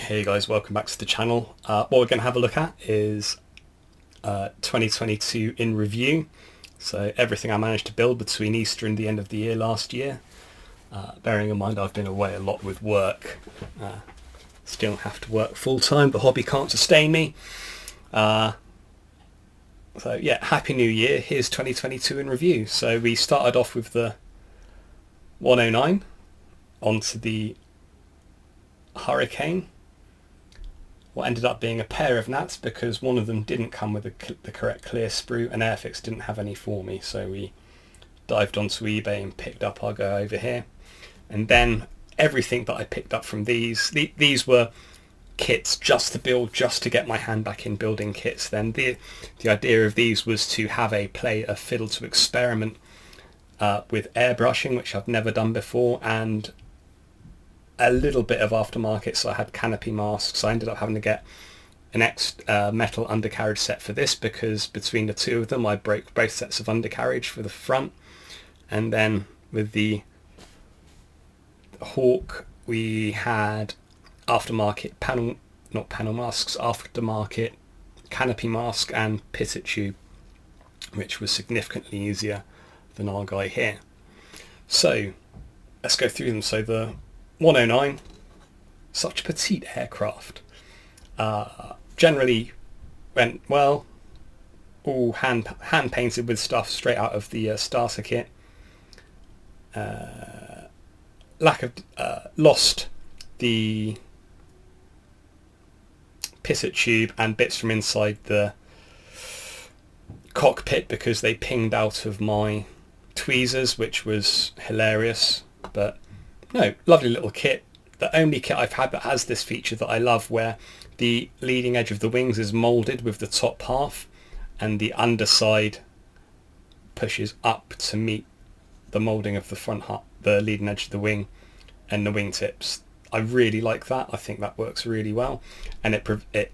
Hey guys, welcome back to the channel. What we're going to have a look at is 2022 in review. So everything I managed to build between Easter and the end of the year last year. Bearing in mind I've been away a lot with work. Still have to work full time. The hobby can't sustain me. So yeah, Happy New Year. Here's 2022 in review. So we started off with the 109 onto the Hurricane. What ended up being a pair of Nats because one of them didn't come with the correct clear sprue and Airfix didn't have any for me, so we dived onto eBay and picked up our go over here. And then everything that I picked up from these were kits just to build, just to get my hand back in building kits. Then the idea of these was to have a fiddle to experiment with airbrushing, which I've never done before, and a little bit of aftermarket. So I had canopy masks. I ended up having to get an metal undercarriage set for this because between the two of them I broke both sets of undercarriage for the front. And then with the Hawk we had aftermarket aftermarket canopy mask and pisset tube, which was significantly easier than our guy here. So let's go through them. So the 109, such a petite aircraft, generally went well, all hand painted with stuff straight out of the starter kit. Lost the pisset tube and bits from inside the cockpit because they pinged out of my tweezers, which was hilarious. But no, lovely little kit. The only kit I've had that has this feature that I love, where the leading edge of the wings is moulded with the top half and the underside pushes up to meet the moulding of the front half, the leading edge of the wing and the wingtips. I really like that. I think that works really well, and it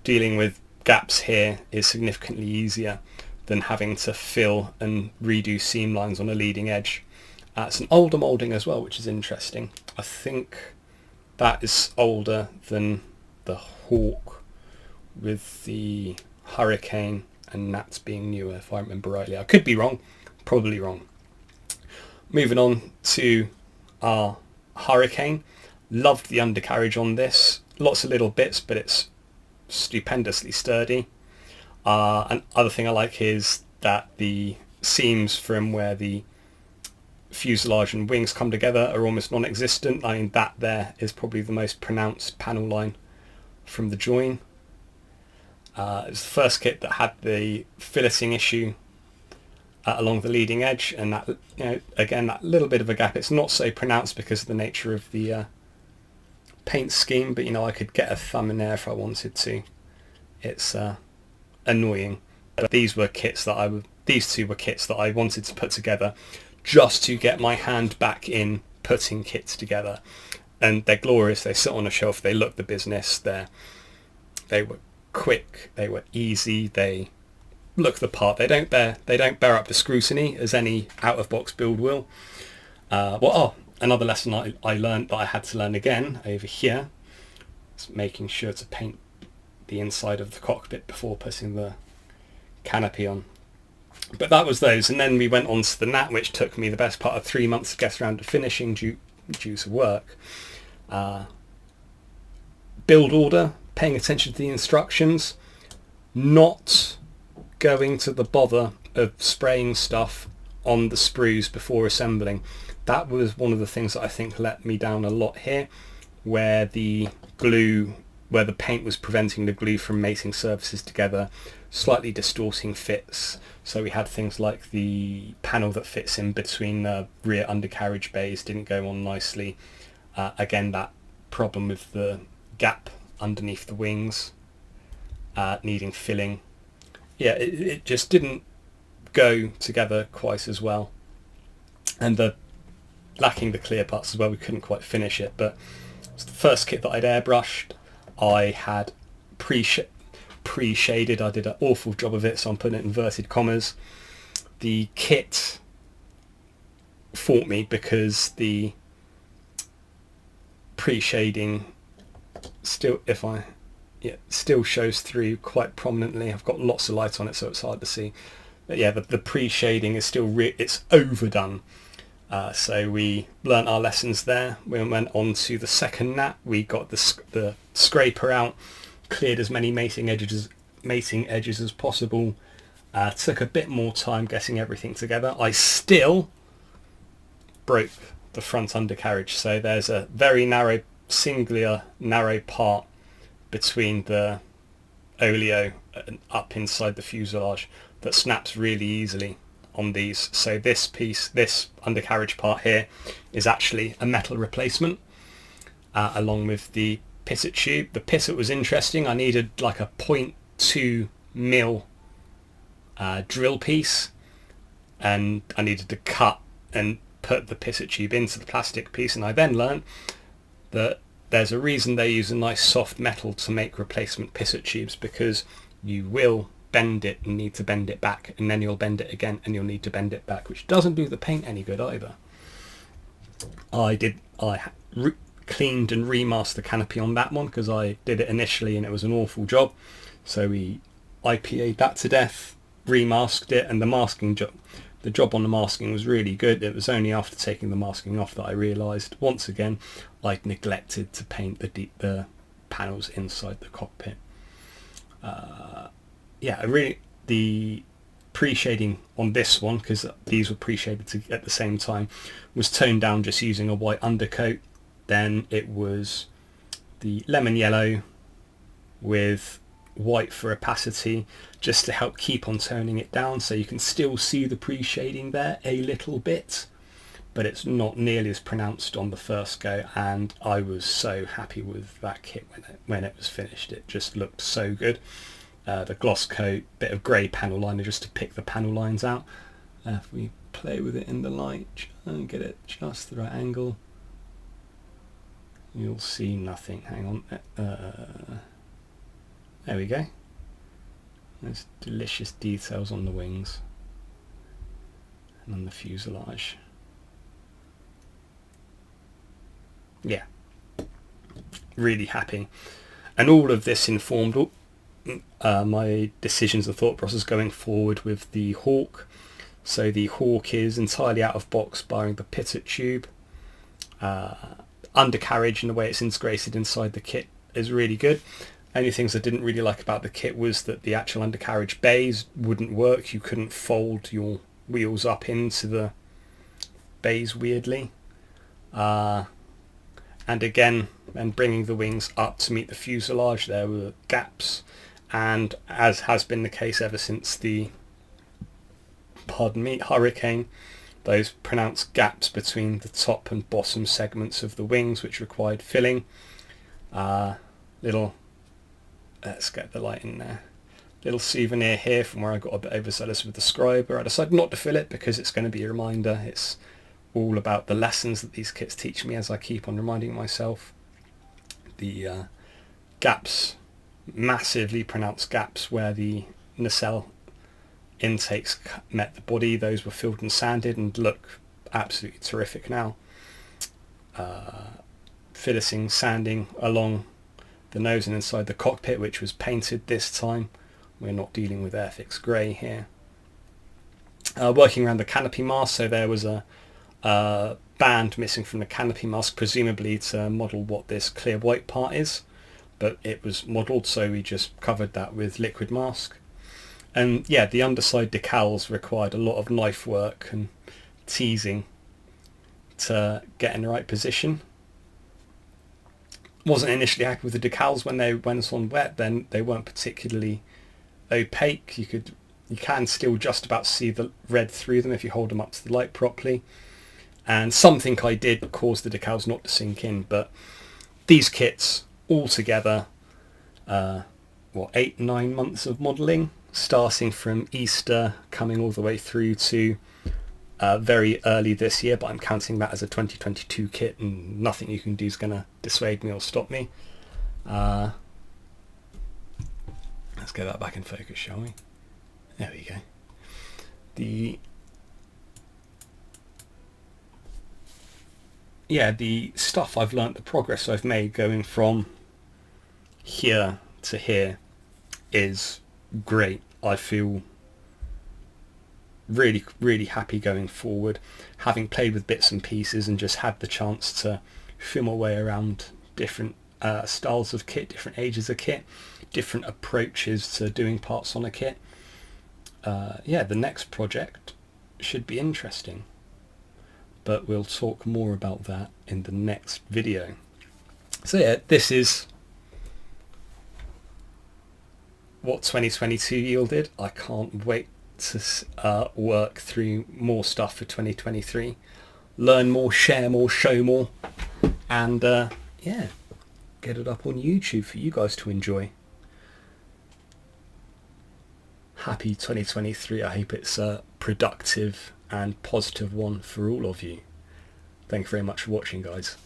dealing with gaps here is significantly easier than having to fill and redo seam lines on a leading edge. It's an older moulding as well, which is interesting. I think that is older than the Hawk, with the Hurricane and Nats being newer, if I remember rightly. I could be wrong, probably wrong. Moving on to our Hurricane. Loved the undercarriage on this. Lots of little bits, but it's stupendously sturdy. Another thing I like is that the seams from where the fuselage and wings come together are almost non-existent. I mean, that there is probably the most pronounced panel line from the join. It's the first kit that had the filleting issue along the leading edge, and that, again, that little bit of a gap. It's not so pronounced because of the nature of the paint scheme, but I could get a thumb in there if I wanted to. It's annoying. But these two were kits that I wanted to put together just to get my hand back in putting kits together, and they're glorious. They sit on a shelf, they look the business. They were quick, they were easy, they look the part. They don't bear up to scrutiny as any out of box build will. Another lesson I learned that I had to learn again over here is making sure to paint the inside of the cockpit before putting the canopy on. But that was those, and then we went on to the Nat, which took me the best part of 3 months to get around to finishing due to work. Build order, paying attention to the instructions, not going to the bother of spraying stuff on the sprues before assembling. That was one of the things that I think let me down a lot here, where the paint was preventing the glue from mating surfaces together, slightly distorting fits. So we had things like the panel that fits in between the rear undercarriage bays didn't go on nicely. Again, that problem with the gap underneath the wings needing filling. Yeah, it just didn't go together quite as well. And lacking the clear parts as well, we couldn't quite finish it. But it's the first kit that I'd airbrushed. I had pre-shaded. I did an awful job of it, so I'm putting it in inverted commas. The kit fought me because the pre-shading still, if I, yeah, still shows through quite prominently. I've got lots of light on it, so it's hard to see. But yeah, the pre-shading is still it's overdone. So we learnt our lessons there. We went on to the second nap. We got the scraper out, cleared as many mating edges as possible. Took a bit more time getting everything together. I still broke the front undercarriage, so there's a very singular narrow part between the oleo and up inside the fuselage that snaps really easily on these. So this undercarriage part here is actually a metal replacement, along with the pisset tube. The pisset was interesting. I needed like a 0.2 mil drill piece, and I needed to cut and put the pisset tube into the plastic piece, and I then learned that there's a reason they use a nice soft metal to make replacement pisset tubes, because you will bend it and need to bend it back, and then you'll bend it again and you'll need to bend it back, which doesn't do the paint any good either. I cleaned and remasked the canopy on that one because I did it initially and it was an awful job, so we IPA'd that to death, remasked it, and the job on the masking was really good. It was only after taking the masking off that I realised once again I'd neglected to paint the panels inside the cockpit. The pre-shading on this one, because these were pre-shaded at the same time, was toned down just using a white undercoat. Then it was the lemon yellow with white for opacity, just to help keep on toning it down, so you can still see the pre-shading there a little bit, but it's not nearly as pronounced on the first go. And I was so happy with that kit when it was finished. It just looked so good. The gloss coat, bit of grey panel liner just to pick the panel lines out. If we play with it in the light and get it just the right angle, you'll see nothing. Hang on. There we go. There's delicious details on the wings and on the fuselage. Yeah, really happy. And all of this informed my decisions and thought process going forward with the Hawk. So the Hawk is entirely out of box, barring the pisset tube. Undercarriage and the way it's integrated inside the kit is really good. Only things I didn't really like about the kit was that the actual undercarriage bays wouldn't work. You couldn't fold your wheels up into the bays weirdly. And again, when bringing the wings up to meet the fuselage, there were gaps. And as has been the case ever since the Hurricane, those pronounced gaps between the top and bottom segments of the wings which required filling. Let's get the light in there. Little souvenir here from where I got a bit overzealous with the scriber. I decided not to fill it because it's going to be a reminder. It's all about the lessons that these kits teach me, as I keep on reminding myself. The gaps, massively pronounced gaps where the nacelle intakes met the body, those were filled and sanded and look absolutely terrific now. Finishing sanding along the nose and inside the cockpit, which was painted this time. We're not dealing with Airfix grey here. Working around the canopy mask, so there was a band missing from the canopy mask, presumably to model what this clear white part is, but it was modelled, so we just covered that with liquid mask. And yeah, the underside decals required a lot of knife work and teasing to get in the right position. Wasn't initially happy with the decals when they went on wet. Then they weren't particularly opaque. You can still just about see the red through them if you hold them up to the light properly. And something I did caused the decals not to sink in. But these kits altogether, 8-9 months of modelling, starting from Easter, coming all the way through to very early this year, but I'm counting that as a 2022 kit, and nothing you can do is going to dissuade me or stop me. Let's get that back in focus, shall we? There we go. The stuff I've learnt, the progress I've made going from here to here is great. I feel really, really happy going forward, having played with bits and pieces and just had the chance to feel my way around different styles of kit, different ages of kit, different approaches to doing parts on a kit. Yeah, the next project should be interesting, but we'll talk more about that in the next video. So yeah, this is what 2022 yielded. I can't wait to work through more stuff for 2023, learn more, share more, show more, and yeah, get it up on YouTube for you guys to enjoy. Happy 2023. I hope it's a productive and positive one for all of you. Thank you very much for watching, guys.